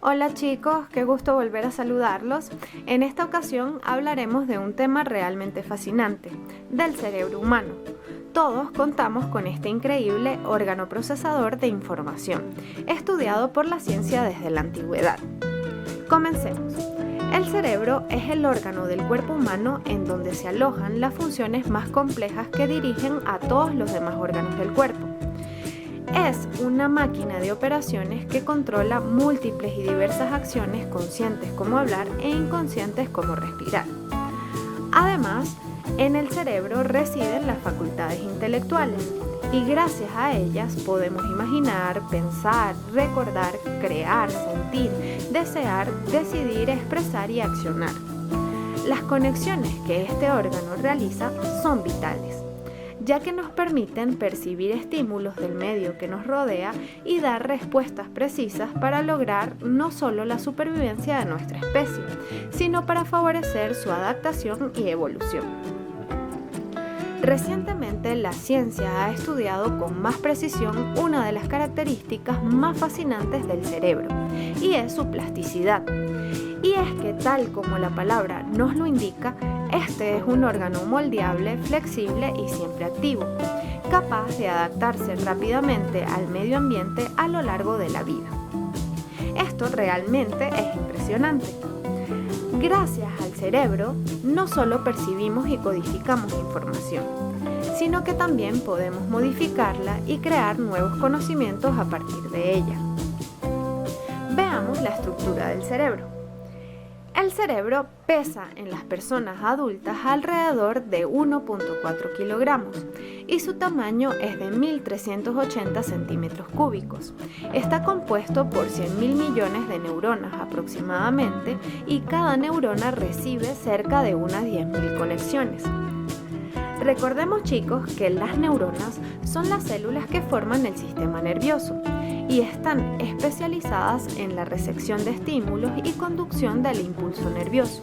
Hola chicos, qué gusto volver a saludarlos. En esta ocasión hablaremos de un tema realmente fascinante, del cerebro humano. Todos contamos con este increíble órgano procesador de información, estudiado por la ciencia desde la antigüedad. Comencemos. El cerebro es el órgano del cuerpo humano en donde se alojan las funciones más complejas que dirigen a todos los demás órganos del cuerpo. Es una máquina de operaciones que controla múltiples y diversas acciones conscientes como hablar e inconscientes como respirar. Además, en el cerebro residen las facultades intelectuales y gracias a ellas podemos imaginar, pensar, recordar, crear, sentir, desear, decidir, expresar y accionar. Las conexiones que este órgano realiza son vitales, ya que nos permiten percibir estímulos del medio que nos rodea y dar respuestas precisas para lograr no solo la supervivencia de nuestra especie, sino para favorecer su adaptación y evolución. Recientemente, la ciencia ha estudiado con más precisión una de las características más fascinantes del cerebro, y es su plasticidad. Y es que, tal como la palabra nos lo indica, este es un órgano moldeable, flexible y siempre activo, capaz de adaptarse rápidamente al medio ambiente a lo largo de la vida. Esto realmente es impresionante. Gracias al cerebro, no solo percibimos y codificamos información, sino que también podemos modificarla y crear nuevos conocimientos a partir de ella. Veamos la estructura del cerebro. El cerebro pesa en las personas adultas alrededor de 1.4 kilogramos y su tamaño es de 1.380 centímetros cúbicos. Está compuesto por 100.000 millones de neuronas aproximadamente y cada neurona recibe cerca de unas 10.000 conexiones. Recordemos, chicos, que las neuronas son las células que forman el sistema nervioso y están especializadas en la recepción de estímulos y conducción del impulso nervioso.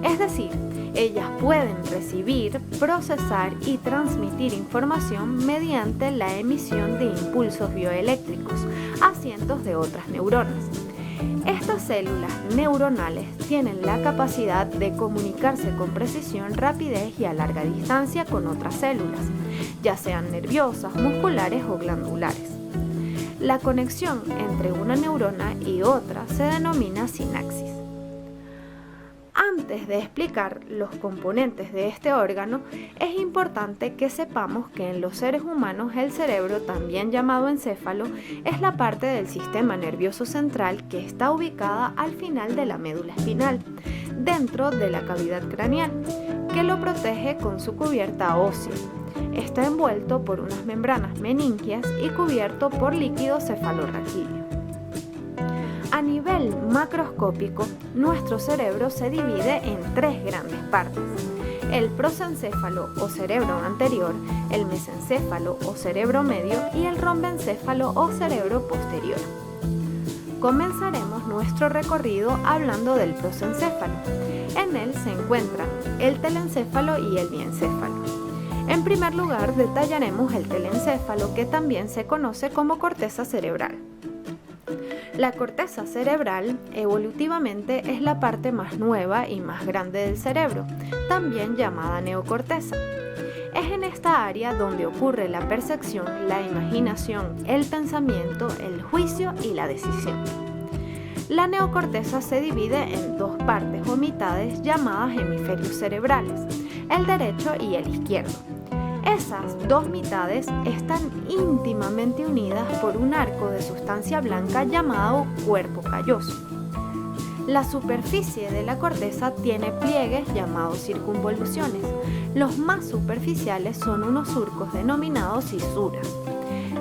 Es decir, ellas pueden recibir, procesar y transmitir información mediante la emisión de impulsos bioeléctricos a cientos de otras neuronas. Estas células neuronales tienen la capacidad de comunicarse con precisión, rapidez y a larga distancia con otras células, ya sean nerviosas, musculares o glandulares. La conexión entre una neurona y otra se denomina sinapsis. Antes de explicar los componentes de este órgano, es importante que sepamos que en los seres humanos el cerebro, también llamado encéfalo, es la parte del sistema nervioso central que está ubicada al final de la médula espinal, dentro de la cavidad craneal, que lo protege con su cubierta ósea. Está envuelto por unas membranas meningias y cubierto por líquido cefalorraquídeo. A nivel macroscópico, nuestro cerebro se divide en tres grandes partes: el prosencéfalo o cerebro anterior, el mesencéfalo o cerebro medio y el rombencéfalo o cerebro posterior. Comenzaremos nuestro recorrido hablando del prosencéfalo. En él se encuentran el telencéfalo y el diencéfalo. En primer lugar, detallaremos el telencéfalo, que también se conoce como corteza cerebral. La corteza cerebral, evolutivamente, es la parte más nueva y más grande del cerebro, también llamada neocorteza. Es en esta área donde ocurre la percepción, la imaginación, el pensamiento, el juicio y la decisión. La neocorteza se divide en dos partes o mitades llamadas hemisferios cerebrales, el derecho y el izquierdo. Esas dos mitades están íntimamente unidas por un arco de sustancia blanca llamado cuerpo calloso. La superficie de la corteza tiene pliegues llamados circunvoluciones. Los más superficiales son unos surcos denominados cisuras.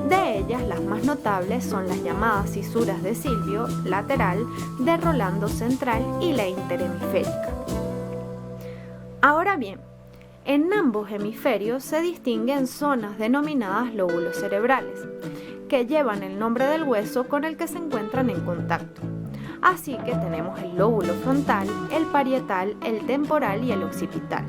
De ellas, las más notables son las llamadas cisuras de Silvio lateral, de Rolando central y la interhemisférica. Ahora bien, en ambos hemisferios se distinguen zonas denominadas lóbulos cerebrales, que llevan el nombre del hueso con el que se encuentran en contacto. Así que tenemos el lóbulo frontal, el parietal, el temporal y el occipital.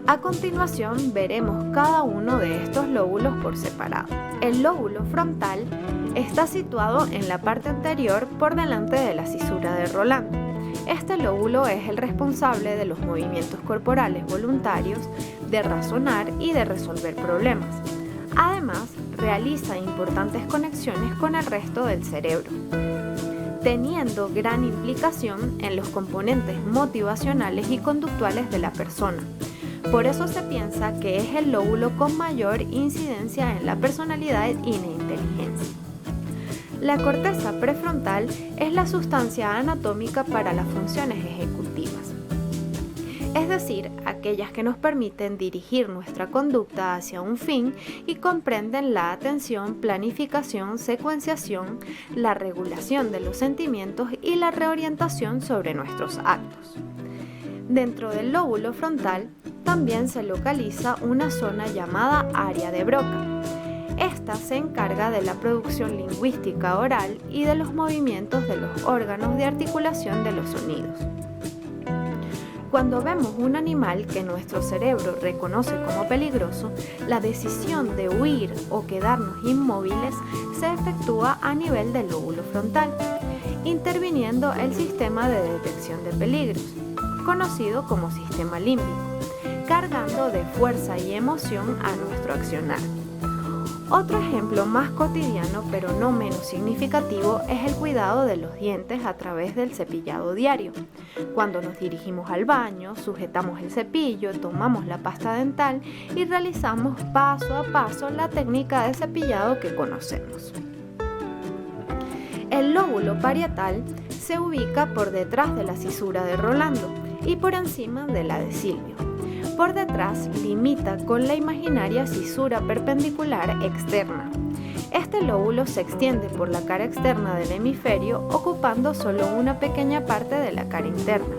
A continuación veremos cada uno de estos lóbulos por separado. El lóbulo frontal está situado en la parte anterior por delante de la cisura de Rolando. Este lóbulo es el responsable de los movimientos corporales voluntarios, de razonar y de resolver problemas. Además, realiza importantes conexiones con el resto del cerebro, teniendo gran implicación en los componentes motivacionales y conductuales de la persona. Por eso se piensa que es el lóbulo con mayor incidencia en la personalidad y la inteligencia. La corteza prefrontal es la sustancia anatómica para las funciones ejecutivas, es decir, aquellas que nos permiten dirigir nuestra conducta hacia un fin y comprenden la atención, planificación, secuenciación, la regulación de los sentimientos y la reorientación sobre nuestros actos. Dentro del lóbulo frontal también se localiza una zona llamada área de Broca. Esta se encarga de la producción lingüística oral y de los movimientos de los órganos de articulación de los sonidos. Cuando vemos un animal que nuestro cerebro reconoce como peligroso, la decisión de huir o quedarnos inmóviles se efectúa a nivel del lóbulo frontal, interviniendo el sistema de detección de peligros, conocido como sistema límbico, cargando de fuerza y emoción a nuestro accionar. Otro ejemplo más cotidiano, pero no menos significativo, es el cuidado de los dientes a través del cepillado diario. Cuando nos dirigimos al baño, sujetamos el cepillo, tomamos la pasta dental y realizamos paso a paso la técnica de cepillado que conocemos. El lóbulo parietal se ubica por detrás de la cisura de Rolando y por encima de la de Silvio. Por detrás limita con la imaginaria cisura perpendicular externa. Este lóbulo se extiende por la cara externa del hemisferio, ocupando solo una pequeña parte de la cara interna.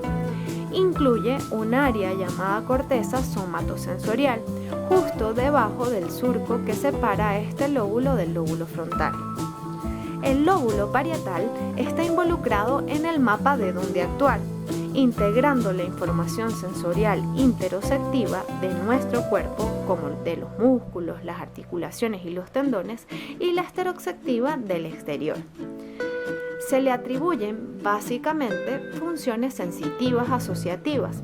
Incluye un área llamada corteza somatosensorial, justo debajo del surco que separa a este lóbulo del lóbulo frontal. El lóbulo parietal está involucrado en el mapa de dónde actuar, integrando la información sensorial interoceptiva de nuestro cuerpo, como de los músculos, las articulaciones y los tendones, y la esteroceptiva del exterior. Se le atribuyen básicamente funciones sensitivas asociativas,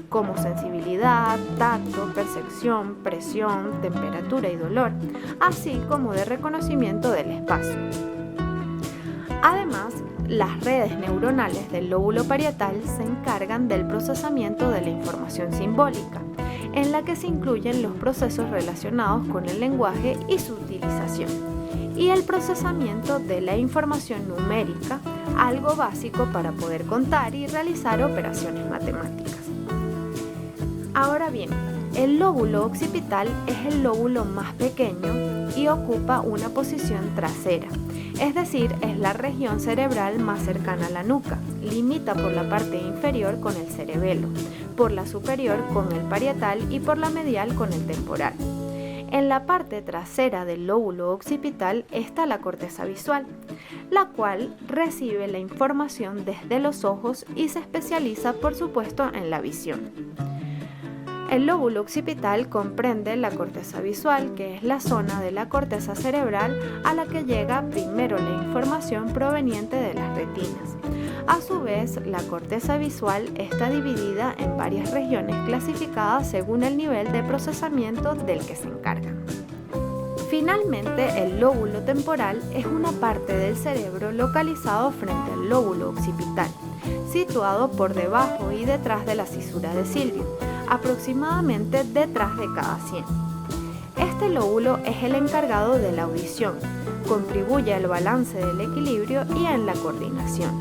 como sensibilidad, tacto, percepción, presión, temperatura y dolor, así como de reconocimiento del espacio. Además, las redes neuronales del lóbulo parietal se encargan del procesamiento de la información simbólica, en la que se incluyen los procesos relacionados con el lenguaje y su utilización, y el procesamiento de la información numérica, algo básico para poder contar y realizar operaciones matemáticas. Ahora bien, el lóbulo occipital es el lóbulo más pequeño y ocupa una posición trasera. Es decir, es la región cerebral más cercana a la nuca, limita por la parte inferior con el cerebelo, por la superior con el parietal y por la medial con el temporal. En la parte trasera del lóbulo occipital está la corteza visual, la cual recibe la información desde los ojos y se especializa, por supuesto, en la visión. El lóbulo occipital comprende la corteza visual, que es la zona de la corteza cerebral a la que llega primero la información proveniente de las retinas. A su vez, la corteza visual está dividida en varias regiones clasificadas según el nivel de procesamiento del que se encarga. Finalmente, el lóbulo temporal es una parte del cerebro localizado frente al lóbulo occipital, situado por debajo y detrás de la cisura de Silvio, aproximadamente detrás de cada sien. Este lóbulo es el encargado de la audición, contribuye al balance del equilibrio y en la coordinación.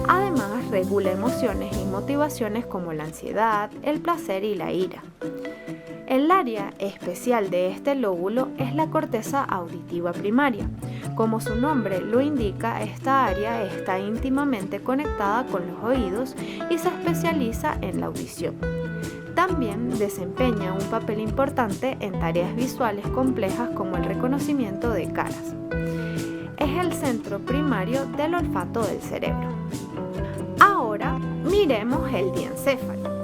Además, regula emociones y motivaciones como la ansiedad, el placer y la ira. El área especial de este lóbulo es la corteza auditiva primaria. Como su nombre lo indica, esta área está íntimamente conectada con los oídos y se especializa en la audición. También desempeña un papel importante en tareas visuales complejas como el reconocimiento de caras. Es el centro primario del olfato del cerebro. miremos el diencéfalo.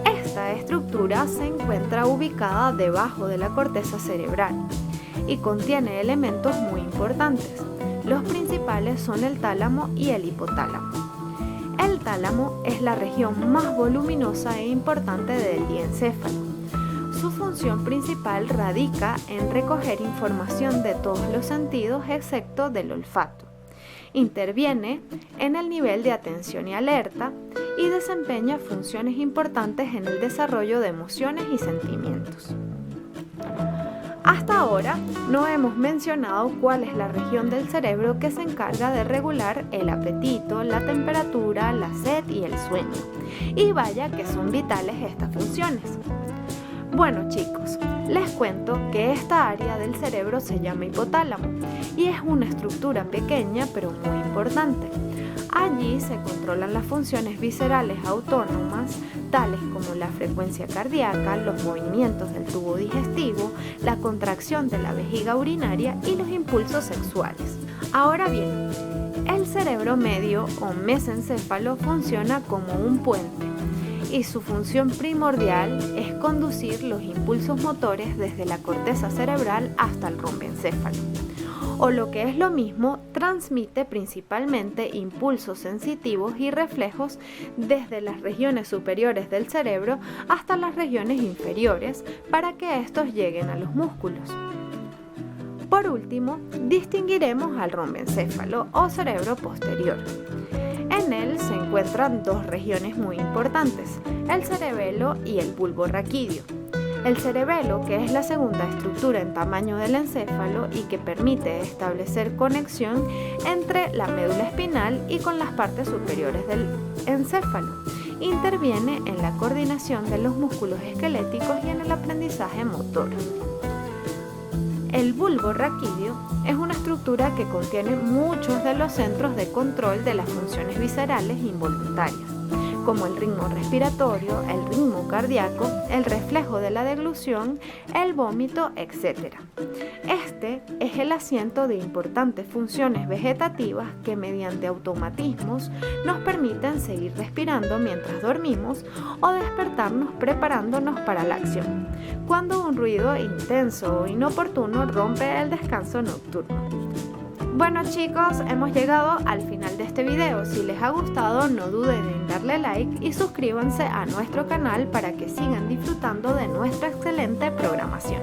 Esta estructura se encuentra ubicada debajo de la corteza cerebral y contiene elementos muy importantes. Los principales son el tálamo y el hipotálamo. El tálamo es la región más voluminosa e importante del diencéfalo. Su función principal radica en recoger información de todos los sentidos excepto del olfato. Interviene en el nivel de atención y alerta y desempeña funciones importantes en el desarrollo de emociones y sentimientos. Hasta ahora no hemos mencionado cuál es la región del cerebro que se encarga de regular el apetito, la temperatura, la sed y el sueño. Y vaya que son vitales estas funciones. Bueno chicos, les cuento que esta área del cerebro se llama hipotálamo y es una estructura pequeña pero muy importante. Allí se controlan las funciones viscerales autónomas, tales como la frecuencia cardíaca, los movimientos del tubo digestivo, la contracción de la vejiga urinaria y los impulsos sexuales. Ahora bien, el cerebro medio o mesencéfalo funciona como un puente y su función primordial es conducir los impulsos motores desde la corteza cerebral hasta el rombencéfalo. O lo que es lo mismo, transmite principalmente impulsos sensitivos y reflejos desde las regiones superiores del cerebro hasta las regiones inferiores para que estos lleguen a los músculos. Por último, distinguiremos al rombencéfalo o cerebro posterior. En él se encuentran dos regiones muy importantes, el cerebelo y el bulbo raquídeo. El cerebelo, que es la segunda estructura en tamaño del encéfalo y que permite establecer conexión entre la médula espinal y con las partes superiores del encéfalo, interviene en la coordinación de los músculos esqueléticos y en el aprendizaje motor. El bulbo raquídeo es una estructura que contiene muchos de los centros de control de las funciones viscerales involuntarias, como el ritmo respiratorio, el ritmo cardíaco, el reflejo de la deglución, el vómito, etc. Este es el asiento de importantes funciones vegetativas que mediante automatismos nos permiten seguir respirando mientras dormimos o despertarnos preparándonos para la acción, cuando un ruido intenso o inoportuno rompe el descanso nocturno. Bueno chicos, hemos llegado al final de este video. Si les ha gustado, no duden en darle like y suscríbanse a nuestro canal para que sigan disfrutando de nuestra excelente programación.